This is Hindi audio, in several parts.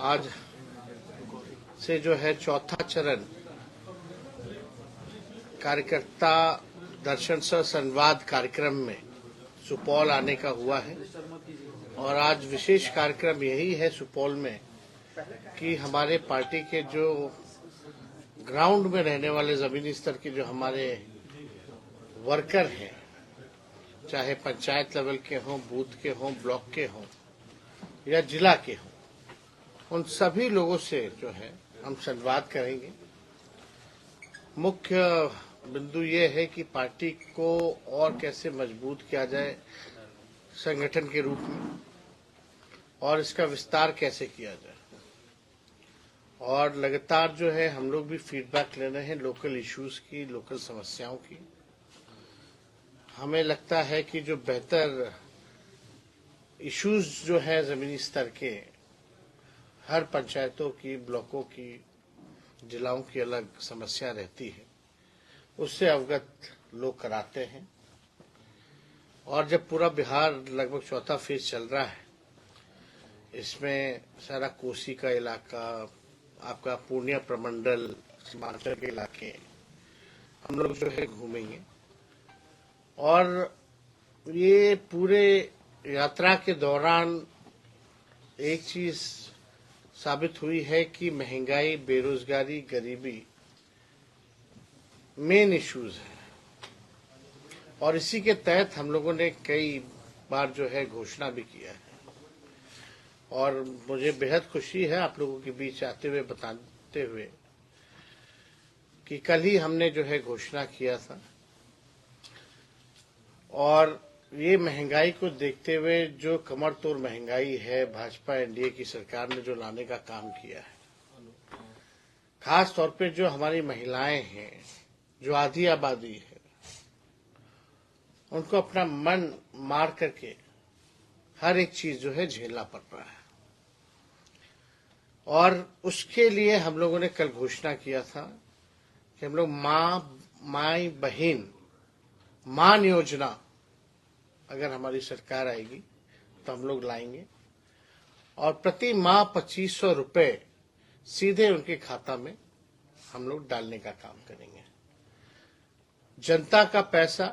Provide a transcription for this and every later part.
आज से जो है चौथा चरण कार्यकर्ता दर्शन सह संवाद कार्यक्रम में सुपौल आने का हुआ है और आज विशेष कार्यक्रम यही है सुपौल में कि हमारे पार्टी के जो ग्राउंड में रहने वाले जमीनी स्तर के जो हमारे वर्कर हैं, चाहे पंचायत लेवल के हों, बूथ के हों, ब्लॉक के हों या जिला के हों, उन सभी लोगों से जो है हम संवाद करेंगे। मुख्य बिंदु ये है कि पार्टी को और कैसे मजबूत किया जाए संगठन के रूप में और इसका विस्तार कैसे किया जाए। और लगातार जो है हम लोग भी फीडबैक ले रहे हैं लोकल इश्यूज की, लोकल समस्याओं की। हमें लगता है कि जो बेहतर इश्यूज जो है जमीनी स्तर के, हर पंचायतों की, ब्लॉकों की, जिलाओं की अलग समस्या रहती है, उससे अवगत लोग कराते हैं। और जब पूरा बिहार लगभग चौथा फेज चल रहा है, इसमें सारा कोसी का इलाका, आपका पूर्णिया प्रमंडल, सीमांचल के इलाके हम लोग जो है घूमेंगे। और ये पूरे यात्रा के दौरान एक चीज साबित हुई है कि महंगाई, बेरोजगारी, गरीबी मेन इश्यूज है और इसी के तहत हम लोगों ने कई बार जो है घोषणा भी किया है। और मुझे बेहद खुशी है आप लोगों के बीच आते हुए बताते हुए कि कल ही हमने जो है घोषणा किया था और ये महंगाई को देखते हुए जो कमर तोड़ महंगाई है, भाजपा एनडीए की सरकार ने जो लाने का काम किया है, खास तौर पे जो हमारी महिलाएं हैं, जो आधी आबादी है, उनको अपना मन मार करके हर एक चीज जो है झेलना पड़ रहा है। और उसके लिए हम लोगों ने कल घोषणा किया था कि हम लोग माई बहन मान योजना अगर हमारी सरकार आएगी तो हम लोग लाएंगे और प्रति माह 2500 रुपए सीधे उनके खाता में हम लोग डालने का काम करेंगे। जनता का पैसा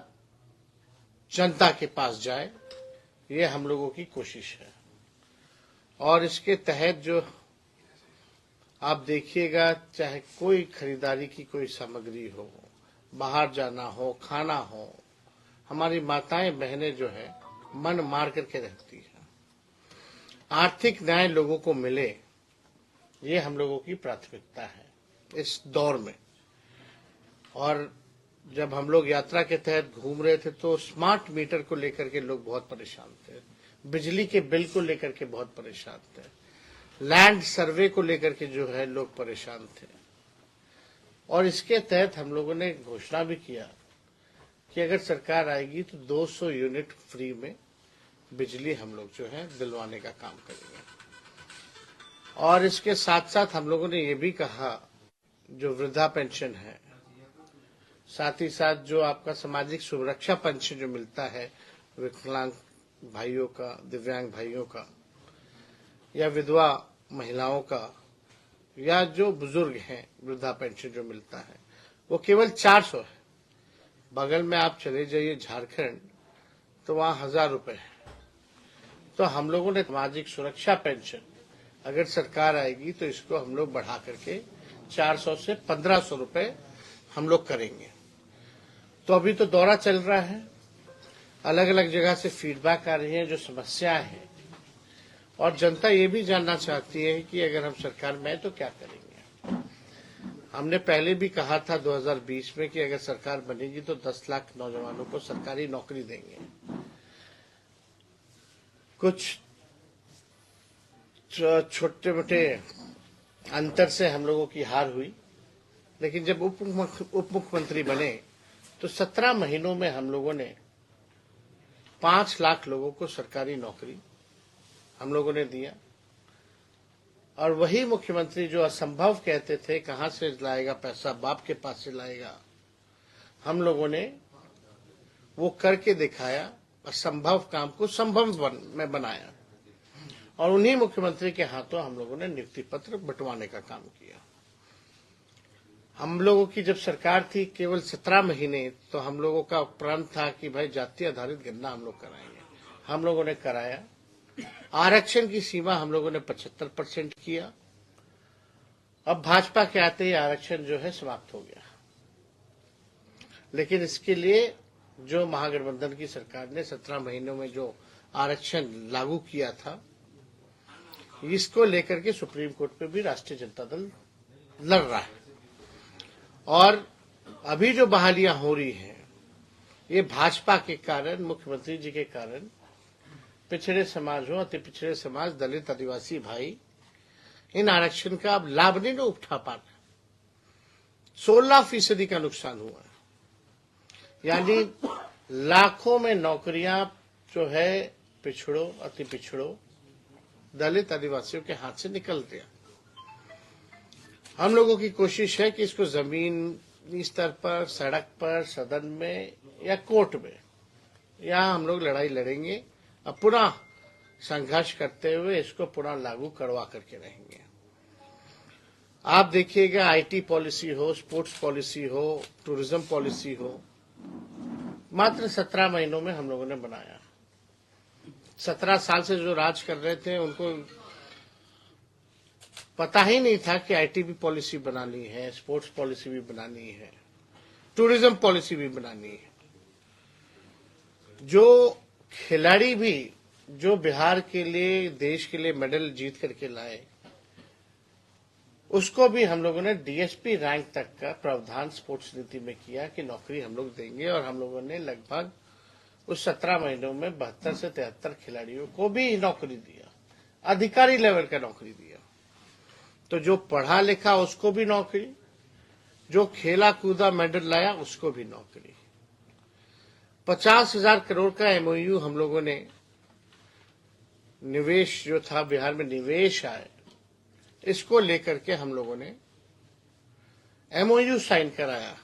जनता के पास जाए, ये हम लोगों की कोशिश है। और इसके तहत जो आप देखिएगा, चाहे कोई खरीदारी की कोई सामग्री हो, बाहर जाना हो, खाना हो, हमारी माताएं बहनें जो है मन मार करके रहती है। आर्थिक न्याय लोगों को मिले, ये हम लोगों की प्राथमिकता है इस दौर में। और जब हम लोग यात्रा के तहत घूम रहे थे तो स्मार्ट मीटर को लेकर के लोग बहुत परेशान थे, बिजली के बिल को लेकर के बहुत परेशान थे, लैंड सर्वे को लेकर के जो है लोग परेशान थे। और इसके तहत हम लोगों ने घोषणा भी किया कि अगर सरकार आएगी तो 200 यूनिट फ्री में बिजली हम लोग जो है दिलवाने का काम करेंगे। और इसके साथ साथ हम लोगों ने ये भी कहा, जो वृद्धा पेंशन है, साथ ही साथ जो आपका सामाजिक सुरक्षा पेंशन जो मिलता है विकलांग भाइयों का, दिव्यांग भाइयों का, या विधवा महिलाओं का, या जो बुजुर्ग हैं वृद्धा पेंशन जो मिलता है, वो केवल 400 है। बगल में आप चले जाइए झारखंड, तो वहां 1000 रुपए है। तो हम लोगों ने सामाजिक सुरक्षा पेंशन अगर सरकार आएगी तो इसको हम लोग बढ़ा करके 400 से 1500 रुपए हम लोग करेंगे। तो अभी तो दौरा चल रहा है, अलग अलग जगह से फीडबैक आ रही है, जो समस्याएं हैं, और जनता ये भी जानना चाहती है कि अगर हम सरकार में आए तो क्या करेंगे। हमने पहले भी कहा था 2020 में कि अगर सरकार बनेगी तो 10 लाख नौजवानों को सरकारी नौकरी देंगे। कुछ छोटे मोटे अंतर से हम लोगों की हार हुई, लेकिन जब उप मुख्यमंत्री बने तो 17 महीनों में हम लोगों ने 5 लाख लोगों को सरकारी नौकरी हम लोगों ने दिया। और वही मुख्यमंत्री जो असंभव कहते थे, कहां से लाएगा पैसा, बाप के पास से लाएगा, हम लोगों ने वो करके दिखाया, असंभव काम को संभव में बनाया। और उन्हीं मुख्यमंत्री के हाथों हम लोगों ने नियुक्ति पत्र बंटवाने का काम किया। हम लोगों की जब सरकार थी केवल 17 महीने, तो हम लोगों का प्रण था कि भाई जाति आधारित गणना हम लोग कराएंगे। हम लोगों ने कराया। आरक्षण की सीमा हम लोगों ने 75% किया। अब भाजपा के आते ही आरक्षण जो है समाप्त हो गया। लेकिन इसके लिए जो महागठबंधन की सरकार ने 17 महीनों में जो आरक्षण लागू किया था, इसको लेकर के सुप्रीम कोर्ट पे भी राष्ट्रीय जनता दल लड़ रहा है। और अभी जो बहालियां हो रही हैं, ये भाजपा के कारण, मुख्यमंत्री जी के कारण पिछड़े समाज हो, अति पिछड़े समाज, दलित, आदिवासी भाई इन आरक्षण का अब लाभ नहीं उठा पा रहे। 16% का नुकसान हुआ है। यानी लाखों में नौकरियां जो है पिछड़ों, अति पिछड़ों, दलित, आदिवासियों के हाथ से निकल गया। हम लोगों की कोशिश है कि इसको जमीनी स्तर पर, सड़क पर, सदन में या कोर्ट में, यहाँ हम लोग लड़ाई लड़ेंगे और पुनः संघर्ष करते हुए इसको पुनः लागू करवा करके रहेंगे। आप देखिएगा, आईटी पॉलिसी हो, स्पोर्ट्स पॉलिसी हो, टूरिज्म पॉलिसी हो, मात्र 17 महीनों में हम लोगों ने बनाया। 17 साल से जो राज कर रहे थे उनको पता ही नहीं था कि आईटी भी पॉलिसी बनानी है, स्पोर्ट्स पॉलिसी भी बनानी है, टूरिज्म पॉलिसी भी बनानी है। जो खिलाड़ी भी जो बिहार के लिए, देश के लिए मेडल जीत करके लाए, उसको भी हम लोगों ने डीएसपी रैंक तक का प्रावधान स्पोर्ट्स नीति में किया कि नौकरी हम लोग देंगे। और हम लोगों ने लगभग उस 17 महीनों में 72 से 73 खिलाड़ियों को भी नौकरी दिया, अधिकारी लेवल का नौकरी दिया। तो जो पढ़ा लिखा उसको भी नौकरी, जो खेला कूदा मेडल लाया उसको भी नौकरी। 50,000 करोड़ का एमओयू हम लोगों ने, निवेश जो था बिहार में निवेश आए, इसको लेकर के हम लोगों ने एमओयू साइन कराया।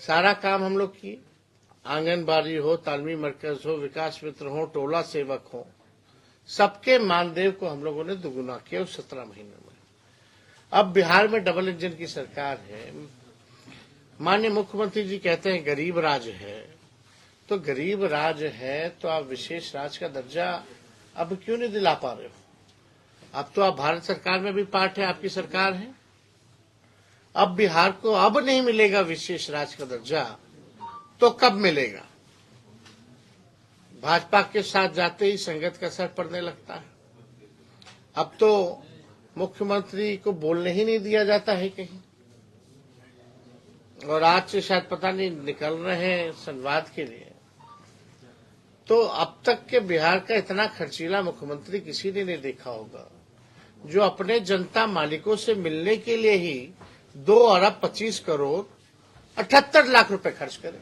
सारा काम हम लोग किए। आंगनबाड़ी हो, तालमी मरकज हो, विकास मित्र हो, टोला सेवक हो, सबके मानदेय को हम लोगों ने दुगुना किया उस 17 महीनों में। अब बिहार में डबल इंजन की सरकार है। माननीय मुख्यमंत्री जी कहते हैं गरीब राज है, तो गरीब राज है तो आप विशेष राज का दर्जा अब क्यों नहीं दिला पा रहे हो? अब तो आप भारत सरकार में भी पार्ट है, आपकी सरकार है। अब बिहार को अब नहीं मिलेगा विशेष राज का दर्जा, तो कब मिलेगा? भाजपा के साथ जाते ही संगत का असर पड़ने लगता है। अब तो मुख्यमंत्री को बोलने ही नहीं दिया जाता है कहीं। और आज से शायद पता नहीं निकल रहे हैं संवाद के लिए। तो अब तक के बिहार का इतना खर्चीला मुख्यमंत्री किसी ने नहीं देखा होगा, जो अपने जनता मालिकों से मिलने के लिए ही 2 अरब 25 करोड़ 78 लाख रुपए खर्च करे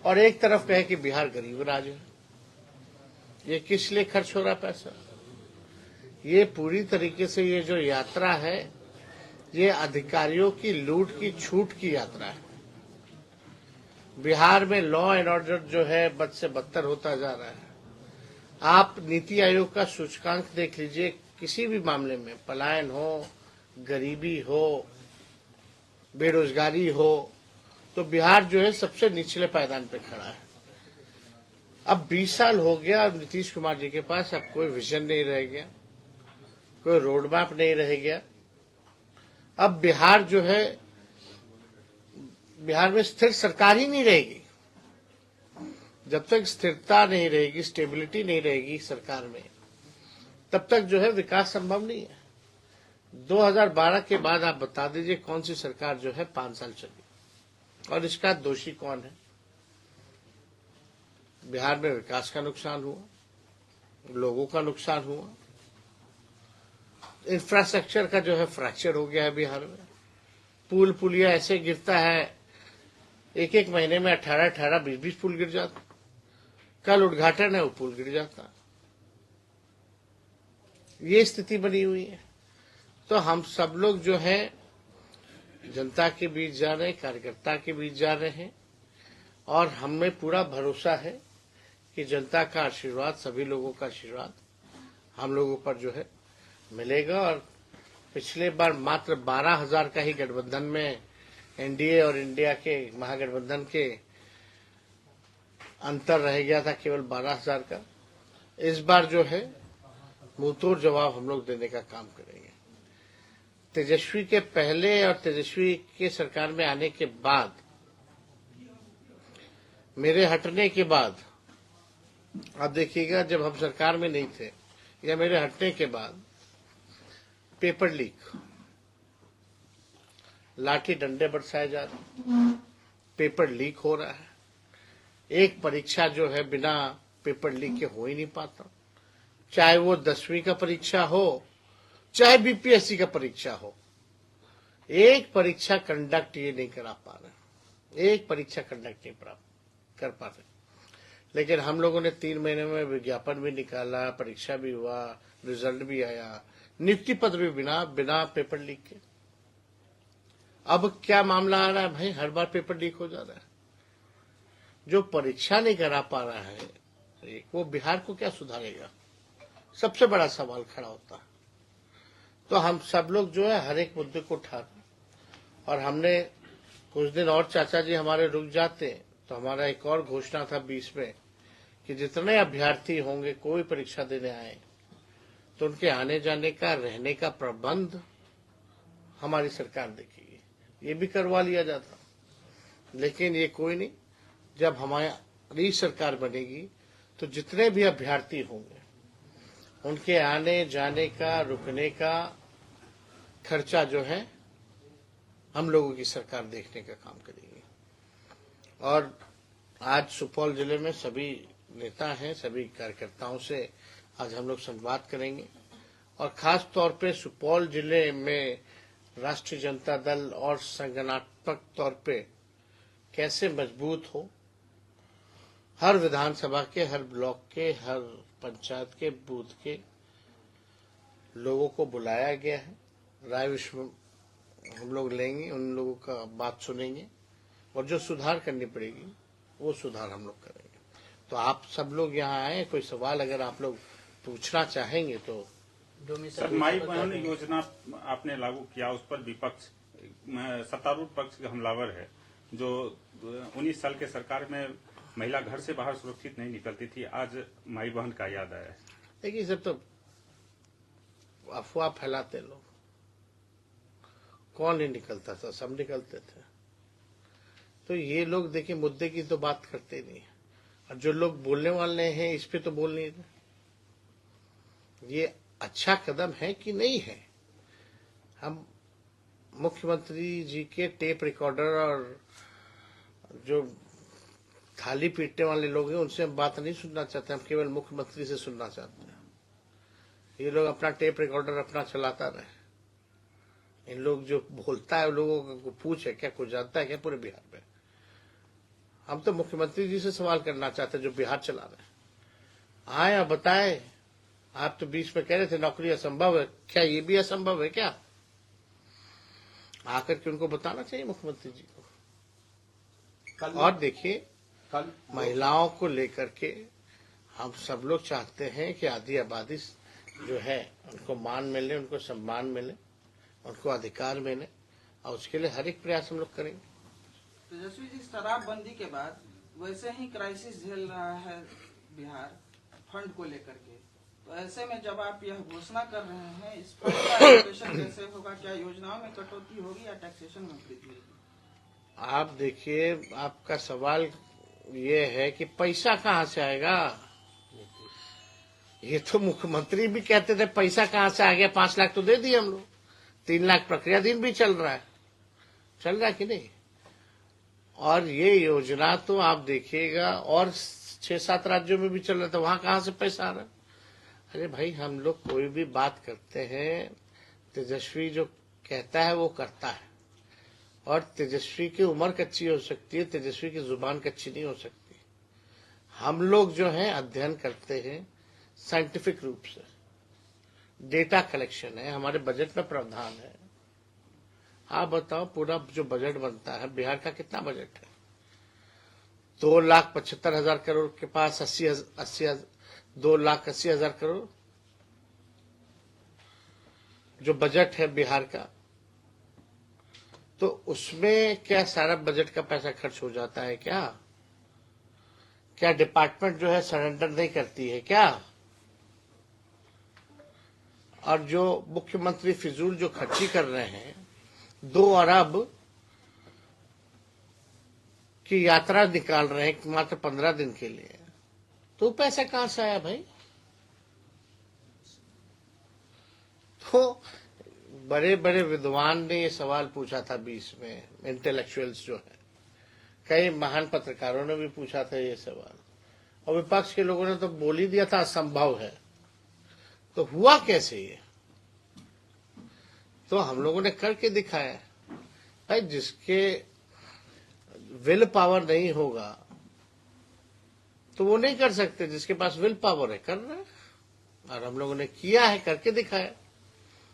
और एक तरफ कहे कि बिहार गरीब राज्य है। ये किस लिए खर्च हो रहा पैसा? ये पूरी तरीके से ये जो यात्रा है, ये अधिकारियों की लूट की छूट की यात्रा है। बिहार में लॉ एंड ऑर्डर जो है बद से बदतर होता जा रहा है। आप नीति आयोग का सूचकांक देख लीजिए, किसी भी मामले में पलायन हो, गरीबी हो, बेरोजगारी हो, तो बिहार जो है सबसे निचले पायदान पे खड़ा है। अब 20 साल हो गया नीतीश कुमार जी के पास, अब कोई विजन नहीं रह गया, कोई रोड मैप नहीं रह गया। अब बिहार जो है, बिहार में स्थिर सरकार ही नहीं रहेगी। जब तक स्थिरता नहीं रहेगी, स्टेबिलिटी नहीं रहेगी सरकार में, तब तक जो है विकास संभव नहीं है। 2012 के बाद आप बता दीजिए कौन सी सरकार जो है 5 साल चली, और इसका दोषी कौन है? बिहार में विकास का नुकसान हुआ, लोगों का नुकसान हुआ, इंफ्रास्ट्रक्चर का जो है फ्रैक्चर हो गया है बिहार में। पुल पुलिया ऐसे गिरता है, एक महीने में 18 20 पुल गिर जाता। कल उद्घाटन है, वो पुल गिर जाता। ये स्थिति बनी हुई है। तो हम सब लोग जो है जनता के बीच जा रहे हैं, कार्यकर्ता के बीच जा रहे हैं, और हमें पूरा भरोसा है कि जनता का आशीर्वाद, सभी लोगों का आशीर्वाद हम लोगों पर जो है मिलेगा। और पिछले बार मात्र 12,000 का ही गठबंधन में एनडीए और इंडिया के महागठबंधन के अंतर रह गया था, केवल 12,000 का। इस बार जो है मुंहतोड़ जवाब हम लोग देने का काम करेंगे। तेजस्वी के पहले और तेजस्वी के सरकार में आने के बाद, मेरे हटने के बाद, आप देखिएगा जब हम सरकार में नहीं थे या मेरे हटने के बाद, पेपर लीक, लाठी डंडे बरसाए जा रहे, पेपर लीक हो रहा है। एक परीक्षा जो है बिना पेपर लीक के हो ही नहीं पाता, चाहे वो 10वीं का परीक्षा हो, चाहे बीपीएससी का परीक्षा हो। एक परीक्षा कंडक्ट ये नहीं करा पा रहे, एक परीक्षा कंडक्ट नहीं कर पा रहे। लेकिन हम लोगों ने 3 महीने में विज्ञापन भी निकाला, परीक्षा भी हुआ, रिजल्ट भी आया, नियुक्ति पत्र भी बिना पेपर लीक के। अब क्या मामला आ रहा है भाई, हर बार पेपर लीक हो जा रहा है। जो परीक्षा नहीं करा पा रहा है वो बिहार को क्या सुधारेगा, सबसे बड़ा सवाल खड़ा होता है। तो हम सब लोग जो है हर एक मुद्दे को उठा रहे, और हमने कुछ दिन और चाचा जी हमारे रुक जाते तो हमारा एक और घोषणा था 20 में कि जितने अभ्यर्थी होंगे कोई परीक्षा देने आए तो उनके आने जाने का, रहने का प्रबंध हमारी सरकार देखेगी। ये भी करवा लिया जाता, लेकिन ये कोई नहीं। जब हमारी सरकार बनेगी तो जितने भी अभ्यर्थी होंगे उनके आने जाने का, रुकने का खर्चा जो है हम लोगों की सरकार देखने का काम करेगी। और आज सुपौल जिले में सभी नेता हैं, सभी कार्यकर्ताओं से आज हम लोग संवाद करेंगे, और खास तौर पे सुपौल जिले में राष्ट्रीय जनता दल और संगठनात्मक तौर पे कैसे मजबूत हो। हर विधानसभा के, हर ब्लॉक के, हर पंचायत के, बूथ के लोगों को बुलाया गया है। राय विश्व हम लोग लेंगे, उन लोगों का बात सुनेंगे, और जो सुधार करनी पड़ेगी वो सुधार हम लोग करेंगे। तो आप सब लोग यहाँ आए, कोई सवाल अगर आप लोग पूछना चाहेंगे तो। सर, माई बहन योजना आपने लागू किया, उस पर विपक्ष, सत्तारूढ़ पक्ष हमलावर है। जो 19 साल के सरकार में महिला घर से बाहर सुरक्षित नहीं निकलती थी, आज माई बहन का याद आया है। देखिए, सब तो अफवाह फैलाते लोग। कौन नहीं निकलता था, सब निकलते थे। तो ये लोग देखिए मुद्दे की तो बात करते नहीं, और जो लोग बोलने वाले हैं इस पे तो बोल नहीं रहे। ये अच्छा कदम है कि नहीं है। हम मुख्यमंत्री जी के टेप रिकॉर्डर और जो थाली पीटने वाले लोग हैं उनसे हम बात नहीं सुनना चाहते, हम केवल मुख्यमंत्री से सुनना चाहते हैं। ये लोग अपना टेप रिकॉर्डर अपना चलाता रहे। इन लोग जो बोलता है लोगों को पूछे, क्या कुछ जानता है क्या पूरे बिहार में? हम तो मुख्यमंत्री जी से सवाल करना चाहते हैं जो बिहार चला रहे हैं। आए और बताए। आप तो बीच में कह रहे थे नौकरी असंभव है, क्या ये भी असंभव है क्या? आकर के उनको बताना चाहिए मुख्यमंत्री जी को। और देखिए, महिलाओं को लेकर के हम सब लोग चाहते हैं कि आधी आबादी जो है उनको मान मिले, उनको सम्मान मिले, उनको अधिकार मिले, और उसके लिए हर एक प्रयास हम लोग करेंगे। तेजस्वी जी, शराबबंदी के बाद वैसे ही क्राइसिस झेल रहा है बिहार फंड को लेकर के। तो ऐसे में जब आप यह घोषणा कर रहे हैं, इस फंड का एलोकेशन कैसे होगा? क्या योजनाओं में कटौती होगी या टैक्सेशन में वृद्धि होगी? आप देखिए, आपका सवाल ये है कि पैसा कहाँ से आएगा। ये तो मुख्यमंत्री भी कहते थे पैसा कहाँ से आ गया, 5 लाख तो दे दिए हम लोग, 3 लाख प्रक्रियाधीन भी चल रहा है कि नहीं। और ये योजना तो आप देखिएगा और 6-7 राज्यों में भी चल रहा था, वहां कहाँ से पैसा आ रहा है? अरे भाई, हम लोग कोई भी बात करते हैं, तेजस्वी जो कहता है वो करता है। और तेजस्वी की उम्र कच्ची हो सकती है, तेजस्वी की जुबान कच्ची नहीं हो सकती। हम लोग जो है अध्ययन करते हैं साइंटिफिक रूप से, डेटा कलेक्शन है, हमारे बजट में प्रावधान है। आप बताओ, पूरा जो बजट बनता है, बिहार का कितना बजट है? 2,75,000 करोड़ के पास 2,80,000 करोड़। जो बजट है बिहार का, तो उसमें क्या सारा बजट का पैसा खर्च हो जाता है क्या? क्या डिपार्टमेंट जो है सरेंडर नहीं करती है क्या? और जो मुख्यमंत्री फिजूल जो खर्ची कर रहे हैं, 2 अरब की यात्रा निकाल रहे हैं मात्र 15 दिन के लिए, तो पैसा कहां से आया भाई? तो बड़े बड़े विद्वान ने ये सवाल पूछा था 20 में, इंटेलेक्चुअल्स जो है, कई महान पत्रकारों ने भी पूछा था ये सवाल, और विपक्ष के लोगों ने तो बोल ही दिया था असंभव है। तो हुआ कैसे ये? तो हम लोगों ने करके दिखाया भाई। जिसके विल पावर नहीं होगा तो वो नहीं कर सकते, जिसके पास विल पावर है कर रहे हैं, और हम लोगों ने किया है, करके दिखाया।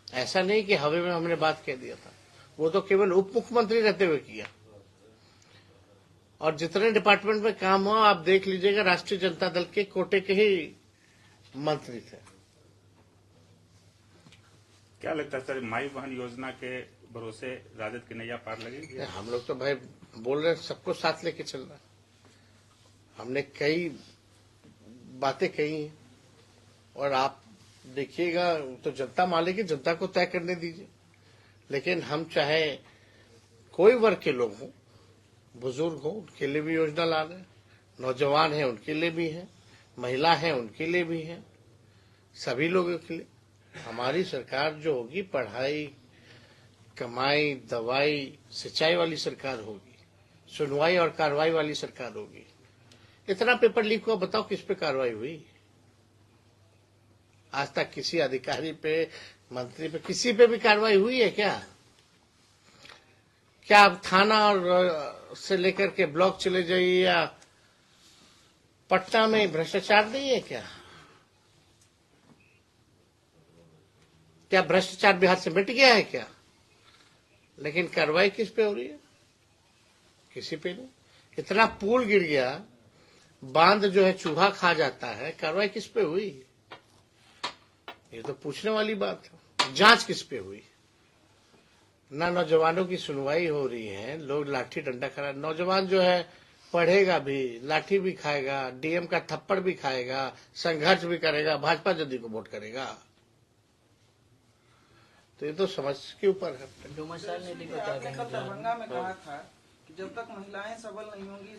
ऐसा नहीं कि हवा में हमने बात कह दिया था, वो तो केवल उप मुख्यमंत्री रहते हुए किया। और जितने डिपार्टमेंट में काम हुआ आप देख लीजिएगा, राष्ट्रीय जनता दल के कोटे के ही मंत्री थे। क्या लगता है सर, माई बहन योजना के भरोसे राजद की नैया पार लगेगी? हम लोग तो भाई बोल रहे हैं सबको साथ लेके चल रहा है। हमने कई बातें कही हैं, और आप देखिएगा तो जनता मान लेगी, जनता को तय करने दीजिए। लेकिन हम चाहे कोई वर्ग के लोग हों, बुजुर्ग हों, उनके लिए भी योजना ला रहे हैं, नौजवान हैं उनके लिए भी है, महिला हैं उनके लिए भी है, सभी लोगों के लिए। हमारी सरकार जो होगी, पढ़ाई, कमाई, दवाई, सिंचाई वाली सरकार होगी, सुनवाई और कार्रवाई वाली सरकार होगी। इतना पेपर लीक हुआ, बताओ किस पे कार्रवाई हुई? आज तक किसी अधिकारी पे, मंत्री पे, किसी पे भी कार्रवाई हुई है क्या? क्या आप थाना और से लेकर के ब्लॉक चले जाइए, या पटना में भ्रष्टाचार नहीं है क्या? क्या भ्रष्टाचार बिहार से मिट गया है क्या? लेकिन कार्रवाई किस पे हो रही है? किसी पे नहीं। इतना पुल गिर गया, बांध जो है चूहा खा जाता है, कार्रवाई किस पे हुई? ये तो पूछने वाली बात है। जांच किस पे हुई? ना नौजवानों की सुनवाई हो रही है, लोग लाठी डंडा खा रहे। नौजवान जो है पढ़ेगा भी, लाठी भी खाएगा, डीएम का थप्पड़ भी खाएगा, संघर्ष भी करेगा, भाजपा जदयू को वोट करेगा। तो ये तो समझ के ऊपर है। आपने कल दरभंगा में कहा था कि जब तक महिलाएं सबल नहीं होंगी,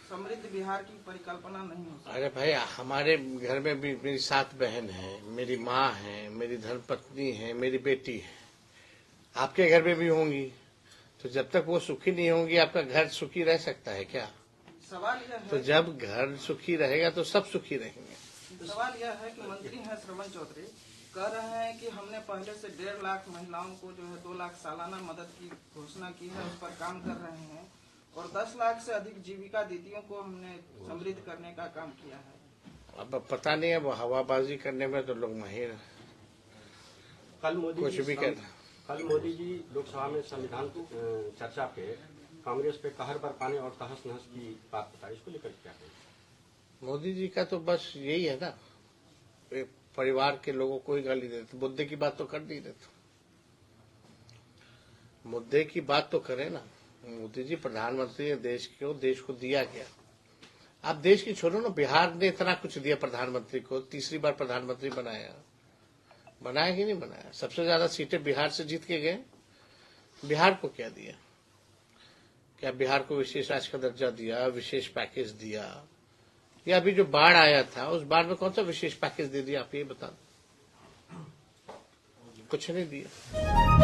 समृद्ध बिहार की परिकल्पना नहीं हो सकती। अरे भाई, हमारे घर में भी मेरी 7 बहन है, मेरी माँ है, मेरी धर्मपत्नी है, मेरी बेटी है, आपके घर में भी होंगी। तो जब तक वो सुखी नहीं होंगी, आपका घर सुखी रह सकता है क्या? सवाल यह है, तो जब घर सुखी रहेगा तो सब सुखी रहेंगे। सवाल यह है कि मंत्री हैं श्रवण चौधरी, कह रहे हैं कि हमने पहले से 1.5 लाख महिलाओं को जो है 2 लाख सालाना मदद की घोषणा की है, उस पर काम कर रहे हैं, और 10 लाख से अधिक जीविका दीदियों को हमने समृद्ध करने का काम किया है। अब पता नहीं है, वो हवाबाजी करने में तो लोग माहिर हैं। कल मोदी कुछ भी कर कल मोदी जी लोकसभा में संविधान चर्चा पे कांग्रेस पे कहर बरपाने और तहस नहस की बात बताई, इसको लेकर क्या कहें? मोदी जी का तो बस यही है ना, परिवार के लोगों को ही गाली देते। मुद्दे की बात तो कर नहीं देते, मुद्दे की बात तो करें ना। मोदी जी प्रधानमंत्री है, देश को दिया क्या? आप देश की छोड़ो ना, बिहार ने इतना कुछ दिया प्रधानमंत्री को, 3री बार प्रधानमंत्री बनाया कि नहीं बनाया? सबसे ज्यादा सीटें बिहार से जीत के गए। बिहार को क्या दिया? क्या बिहार को विशेष राज्य का दर्जा दिया, विशेष पैकेज दिया? या अभी जो बाढ़ आया था, उस बाढ़ में कौन सा विशेष पैकेज दे दिया? आप ये बता दो। कुछ नहीं दिया।